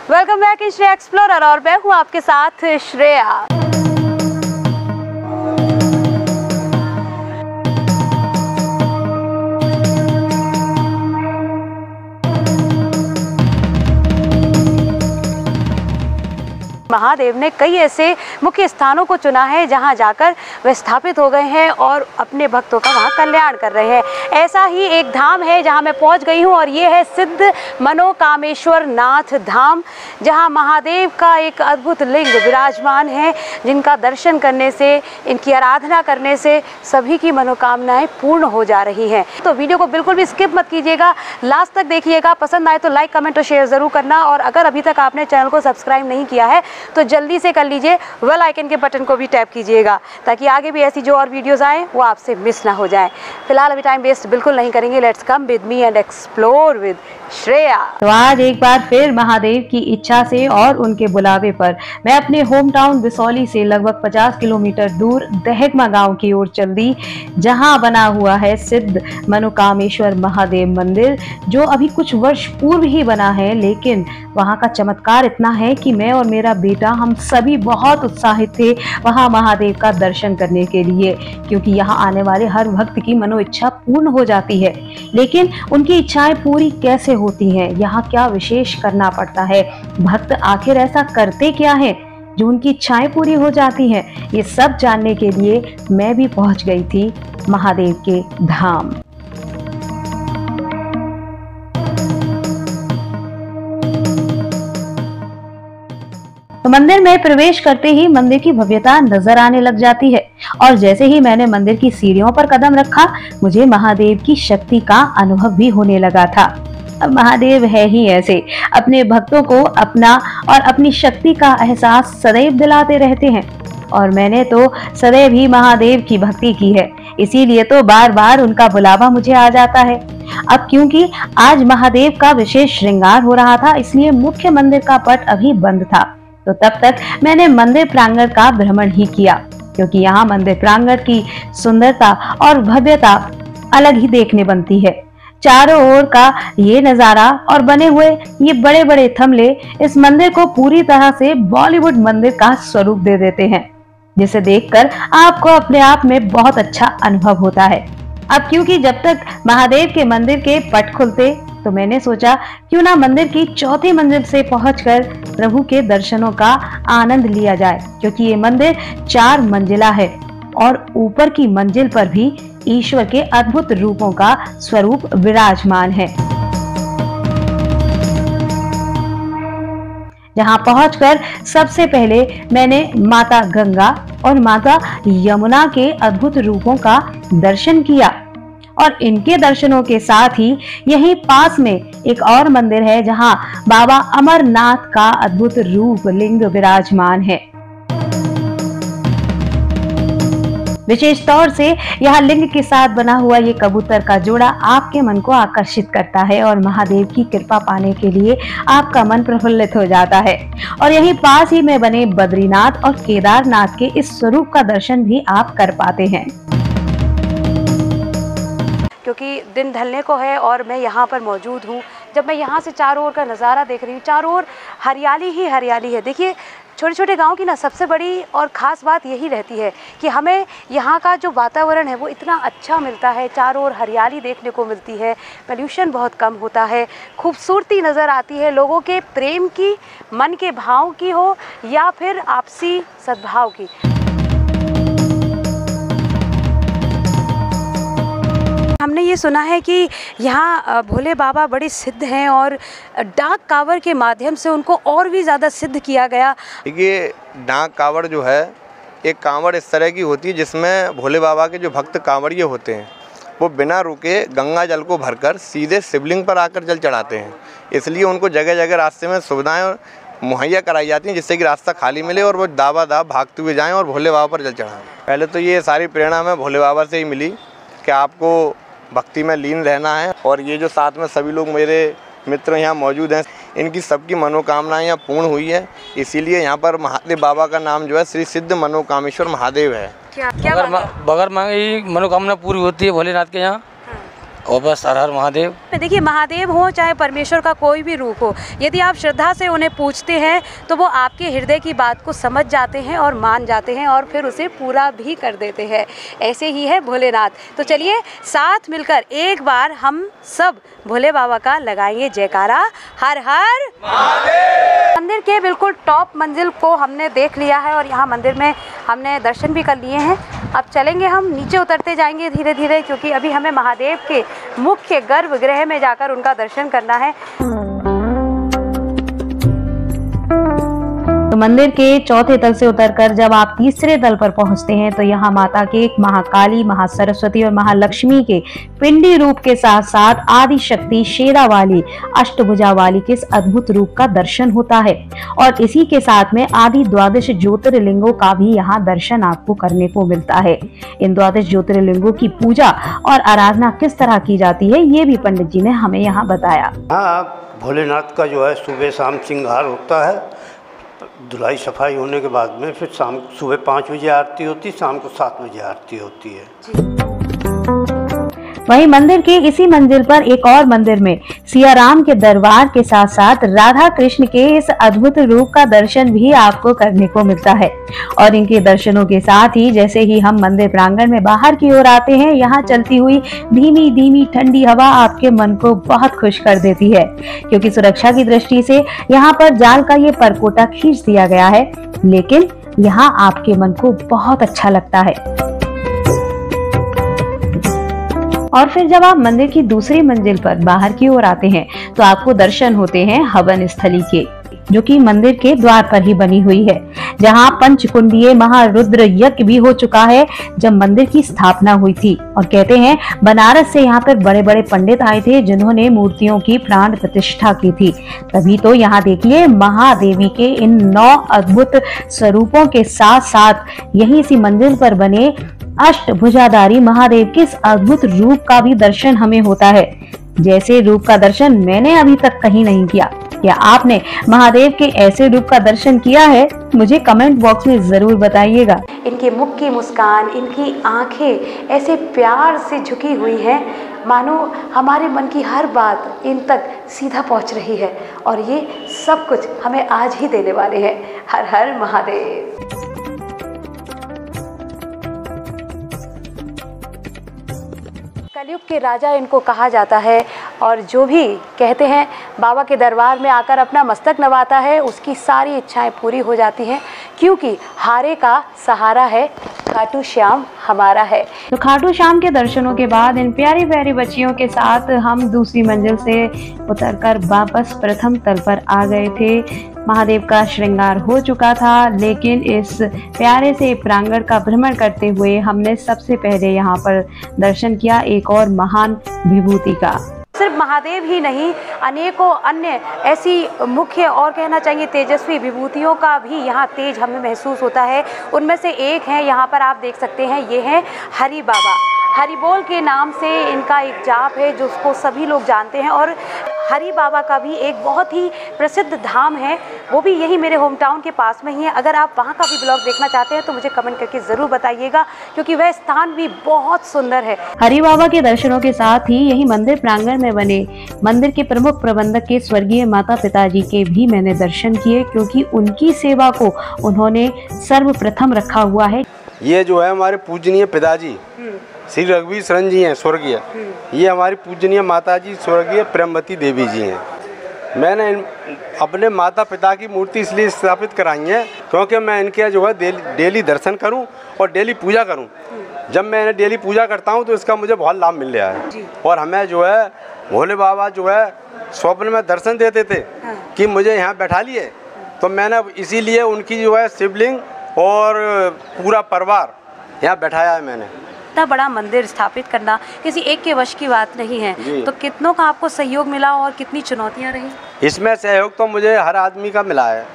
Welcome back in Shreya explorer और मैं हूँ आपके साथ श्रेया। महादेव ने कई ऐसे मुख्य स्थानों को चुना है जहां जाकर वे स्थापित हो गए हैं और अपने भक्तों का वहां कल्याण कर रहे हैं। ऐसा ही एक धाम है जहां मैं पहुंच गई हूं और ये है सिद्ध मनोकामेश्वर नाथ धाम, जहां महादेव का एक अद्भुत लिंग विराजमान है, जिनका दर्शन करने से, इनकी आराधना करने से सभी की मनोकामनाएं पूर्ण हो जा रही हैं। तो वीडियो को बिल्कुल भी स्किप मत कीजिएगा, लास्ट तक देखिएगा। पसंद आए तो लाइक, कमेंट और शेयर ज़रूर करना, और अगर अभी तक आपने चैनल को सब्सक्राइब नहीं किया है तो जल्दी से कर लीजिए। बेल आइकन के बटन को भी टैप कीजिएगा ताकि आगे भी ऐसी जो और वीडियोस आए वो आपसे मिस ना हो जाए। फिलहाल अभी टाइम वेस्ट बिल्कुल नहीं करेंगे, let's come with me and explore with Shreya. तो आज एक बार फिर महादेव की इच्छा से और उनके बुलावे पर मैं अपने होम टाउन बिसौली से लगभग 50 किलोमीटर दूर दहकमा गांव की ओर चल दी, जहां बना हुआ है सिद्ध मनोकामेश्वर महादेव मंदिर, जो अभी कुछ वर्ष पूर्व ही बना है। लेकिन वहां का चमत्कार इतना है कि मैं और मेरा बेटा, हम सभी बहुत उत्साहित थे वहां महादेव का दर्शन करने के लिए, क्योंकि यहाँ आने वाले हर भक्त की मनो इच्छा पूर्ण हो जाती है। लेकिन उनकी इच्छाएं पूरी कैसे होती हैं, यहाँ क्या विशेष करना पड़ता है, भक्त आखिर ऐसा करते क्या है जो उनकी इच्छाएं पूरी हो जाती हैं, ये सब जानने के लिए मैं भी पहुंच गई थी महादेव के धाम। तो मंदिर में प्रवेश करते ही मंदिर की भव्यता नजर आने लग जाती है, और जैसे ही मैंने मंदिर की सीढ़ियों पर कदम रखा, मुझे महादेव की शक्ति का अनुभव भी होने लगा था। अब महादेव है ही ऐसे, अपने भक्तों को अपना और अपनी शक्ति का एहसास सदैव दिलाते रहते हैं, और मैंने तो सदैव ही महादेव की भक्ति की है, इसीलिए तो बार बार उनका बुलावा मुझे आ जाता है। अब क्योंकि आज महादेव का विशेष श्रृंगार हो रहा था, इसलिए मुख्य मंदिर का पट अभी बंद था। तो तब तक मैंने मंदिर प्रांगण का भ्रमण ही किया, क्योंकि यहाँ मंदिर प्रांगण की सुंदरता और भव्यता अलग ही देखने बनती है। चारों ओर का ये नजारा और बने हुए ये बड़े बड़े थमले इस मंदिर को पूरी तरह से बॉलीवुड मंदिर का स्वरूप दे देते हैं, जिसे देखकर आपको अपने आप में बहुत अच्छा अनुभव होता है। अब क्योंकि जब तक महादेव के मंदिर के पट खुलते, तो मैंने सोचा क्यों ना मंदिर की चौथी मंजिल से पहुंचकर प्रभु के दर्शनों का आनंद लिया जाए, क्योंकि ये मंदिर 4 मंजिला है और ऊपर की मंजिल पर भी ईश्वर के अद्भुत रूपों का स्वरूप विराजमान है। जहां पहुंचकर सबसे पहले मैंने माता गंगा और माता यमुना के अद्भुत रूपों का दर्शन किया, और इनके दर्शनों के साथ ही यहीं पास में एक और मंदिर है जहां बाबा अमरनाथ का अद्भुत रूप लिंग विराजमान है। विशेष तौर से यहाँ लिंग के साथ बना हुआ ये कबूतर का जोड़ा आपके मन को आकर्षित करता है, और महादेव की कृपा पाने के लिए आपका मन प्रफुल्लित हो जाता है। और यहीं पास ही में बने बद्रीनाथ और केदारनाथ के इस स्वरूप का दर्शन भी आप कर पाते हैं। क्योंकि दिन ढलने को है और मैं यहाँ पर मौजूद हूँ। जब मैं यहाँ से चारों ओर का नज़ारा देख रही हूँ, चारों ओर हरियाली ही हरियाली है। देखिए, छोटे छोटे गांव की ना सबसे बड़ी और ख़ास बात यही रहती है कि हमें यहाँ का जो वातावरण है वो इतना अच्छा मिलता है, चारों ओर हरियाली देखने को मिलती है, पोल्यूशन बहुत कम होता है, खूबसूरती नज़र आती है, लोगों के प्रेम की, मन के भाव की हो या फिर आपसी सद्भाव की। हमने ये सुना है कि यहाँ भोले बाबा बड़े सिद्ध हैं और डाक कावड़ के माध्यम से उनको और भी ज़्यादा सिद्ध किया गया। देखिए, डाक कावड़ जो है, एक कावड़ इस तरह की होती है जिसमें भोले बाबा के जो भक्त कावड़िए होते हैं वो बिना रुके गंगा जल को भरकर सीधे शिवलिंग पर आकर जल चढ़ाते हैं। इसलिए उनको जगह जगह रास्ते में सुविधाएँ मुहैया कराई जाती हैं, जिससे कि रास्ता खाली मिले और वो दावा भागते हुए जाएँ और भोले बाबा पर जल चढ़ाएँ। पहले तो ये सारी प्रेरणा हमें भोले बाबा से ही मिली कि आपको भक्ति में लीन रहना है, और ये जो साथ में सभी लोग मेरे मित्र यहाँ मौजूद हैं, इनकी सबकी मनोकामनाएं यहाँ पूर्ण हुई है। इसीलिए यहाँ पर महादेव बाबा का नाम जो है श्री सिद्ध मनोकामेश्वर महादेव है। बगैर मांगे ही मनोकामना पूरी होती है भोलेनाथ के यहाँ। और बस हर हर महादेव। देखिए, महादेव हो चाहे परमेश्वर का कोई भी रूप हो, यदि आप श्रद्धा से उन्हें पूछते हैं तो वो आपके हृदय की बात को समझ जाते हैं और मान जाते हैं और फिर उसे पूरा भी कर देते हैं। ऐसे ही है भोलेनाथ। तो चलिए साथ मिलकर एक बार हम सब भोले बाबा का लगाएंगे जयकारा, हर हर महादेव। मंदिर के बिल्कुल टॉप मंजिल को हमने देख लिया है और यहाँ मंदिर में हमने दर्शन भी कर लिए हैं। अब चलेंगे, हम नीचे उतरते जाएंगे धीरे धीरे, क्योंकि अभी हमें महादेव के मुख्य गर्भगृह में जाकर उनका दर्शन करना है। तो मंदिर के चौथे तल से उतरकर जब आप तीसरे तल पर पहुंचते हैं तो यहाँ माता के एक महाकाली, महासरस्वती और महालक्ष्मी के पिंडी रूप के साथ साथ आदि शक्ति शेरा वाली, अष्टभुजा वाली के इस अद्भुत रूप का दर्शन होता है। और इसी के साथ में आदि द्वादश ज्योतिर्लिंगों का भी यहाँ दर्शन आपको करने को मिलता है। इन द्वादश ज्योतिर्लिंगों की पूजा और आराधना किस तरह की जाती है ये भी पंडित जी ने हमें यहाँ बताया। हाँ, भोलेनाथ का जो है सुबह शाम श्रृंगार होता है। धुलाई सफाई होने के बाद में फिर शाम सुबह 5 बजे आरती होती, शाम को 7 बजे आरती होती है। वहीं मंदिर के इसी मंजिल पर एक और मंदिर में सिया राम के दरबार के साथ साथ राधा कृष्ण के इस अद्भुत रूप का दर्शन भी आपको करने को मिलता है। और इनके दर्शनों के साथ ही जैसे ही हम मंदिर प्रांगण में बाहर की ओर आते हैं, यहाँ चलती हुई धीमी धीमी ठंडी हवा आपके मन को बहुत खुश कर देती है, क्योंकि सुरक्षा की दृष्टि से यहाँ पर जाल का ये परकोटा खींच दिया गया है, लेकिन यहाँ आपके मन को बहुत अच्छा लगता है। और फिर जब आप मंदिर की दूसरी मंजिल पर बाहर की ओर आते हैं तो आपको दर्शन होते हैं हवन स्थली के, जो कि मंदिर के द्वार पर ही बनी हुई है, जहां पंचकुंडीय महारुद्र यज्ञ भी हो चुका है जब मंदिर की स्थापना हुई थी। और कहते हैं बनारस से यहाँ पर बड़े बड़े पंडित आए थे जिन्होंने मूर्तियों की प्राण प्रतिष्ठा की थी। तभी तो यहाँ देखिए महादेवी के इन 9 अद्भुत स्वरूपों के साथ साथ यही इसी मंदिर पर बने अष्टभुजाधारी महादेव के इस अद्भुत रूप का भी दर्शन हमें होता है। जैसे रूप का दर्शन मैंने अभी तक कहीं नहीं किया। क्या आपने महादेव के ऐसे रूप का दर्शन किया है? मुझे कमेंट बॉक्स में जरूर बताइएगा। इनके मुख की मुस्कान, इनकी आंखें ऐसे प्यार से झुकी हुई हैं, मानो हमारे मन की हर बात इन तक सीधा पहुंच रही है। और ये सब कुछ हमें आज ही देने वाले हैं। हर हर महादेव। कलयुग के राजा इनको कहा जाता है और जो भी कहते हैं बाबा के दरबार में आकर अपना मस्तक नवाता है उसकी सारी इच्छाएं पूरी हो जाती हैं, क्योंकि हारे का सहारा है, खाटू श्याम हमारा है। तो खाटू श्याम के दर्शनों के बाद इन प्यारी प्यारी बच्चियों के साथ हम दूसरी मंजिल से उतरकर वापस प्रथम तल पर आ गए थे। महादेव का श्रृंगार हो चुका था, लेकिन इस प्यारे से प्रांगण का भ्रमण करते हुए हमने सबसे पहले यहाँ पर दर्शन किया एक और महान विभूति का। सिर्फ महादेव ही नहीं, अनेकों अन्य ऐसी मुख्य और कहना चाहिए तेजस्वी विभूतियों का भी यहाँ तेज हमें महसूस होता है। उनमें से एक है, यहाँ पर आप देख सकते हैं, ये है हरि बाबा। हरिबोल के नाम से इनका एक जाप है जो उसको सभी लोग जानते हैं। और हरि बाबा का भी एक बहुत ही प्रसिद्ध धाम है, वो भी यही मेरे होम टाउन के पास में ही है। अगर आप वहाँ का भी ब्लॉग देखना चाहते हैं तो मुझे कमेंट करके ज़रूर बताइएगा, क्योंकि वह स्थान भी बहुत सुंदर है। हरि बाबा के दर्शनों के साथ ही यही मंदिर प्रांगण में बने मंदिर के प्रमुख प्रबंधक के स्वर्गीय माता पिताजी के भी मैंने दर्शन किए, क्योंकि उनकी सेवा को उन्होंने सर्वप्रथम रखा हुआ है। ये जो है हमारे पूजनीय पिताजी श्री रघुवीर शरण जी हैं स्वर्गीय। ये हमारी पूजनीय माता जी स्वर्गीय प्रेमवती देवी जी हैं। मैंने अपने माता पिता की मूर्ति इसलिए स्थापित कराई है क्योंकि मैं इनके जो है डेली दर्शन करूं और डेली पूजा करूं। जब मैं इन्हें डेली पूजा करता हूं तो इसका मुझे बहुत लाभ मिल रहा है। और हमें जो है भोले बाबा जो है स्वप्न में दर्शन देते थे कि मुझे यहाँ बैठा लिए, तो मैंने इसीलिए उनकी जो है शिवलिंग और पूरा परिवार यहाँ बैठाया है। मैंने इतना बड़ा मंदिर स्थापित करना किसी एक के वश की बात नहीं है, तो कितनों का आपको सहयोग मिला और कितनी चुनौतियाँ रही? इसमें सहयोग तो मुझे हर आदमी का मिला है,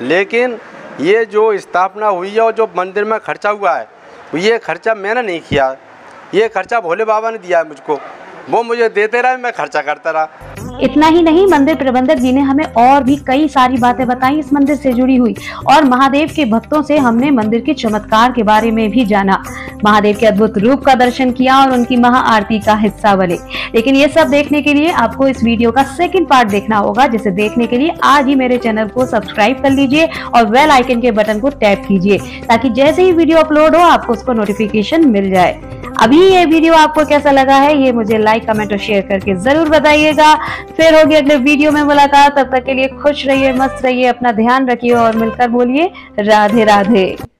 लेकिन ये जो स्थापना हुई है और जो मंदिर में खर्चा हुआ है, ये खर्चा मैंने नहीं किया, ये खर्चा भोले बाबा ने दिया है मुझको। वो मुझे देते रहे, मैं खर्चा करता रहा। इतना ही नहीं, मंदिर प्रबंधक जी ने हमें और भी कई सारी बातें बताई इस मंदिर से जुड़ी हुई, और महादेव के भक्तों से हमने मंदिर के चमत्कार के बारे में भी जाना, महादेव के अद्भुत रूप का दर्शन किया और उनकी महाआरती का हिस्सा बने। लेकिन ये सब देखने के लिए आपको इस वीडियो का सेकंड पार्ट देखना होगा, जिसे देखने के लिए आज ही मेरे चैनल को सब्सक्राइब कर लीजिए और बेल आइकन के बटन को टैप कीजिए, ताकि जैसे ही वीडियो अपलोड हो आपको उसको नोटिफिकेशन मिल जाए। अभी ये वीडियो आपको कैसा लगा है ये मुझे लाइक, कमेंट और शेयर करके जरूर बताइएगा। फिर होगी अगले वीडियो में मुलाकात, तब तक के लिए खुश रहिए, मस्त रहिए, अपना ध्यान रखिए और मिलकर बोलिए राधे राधे।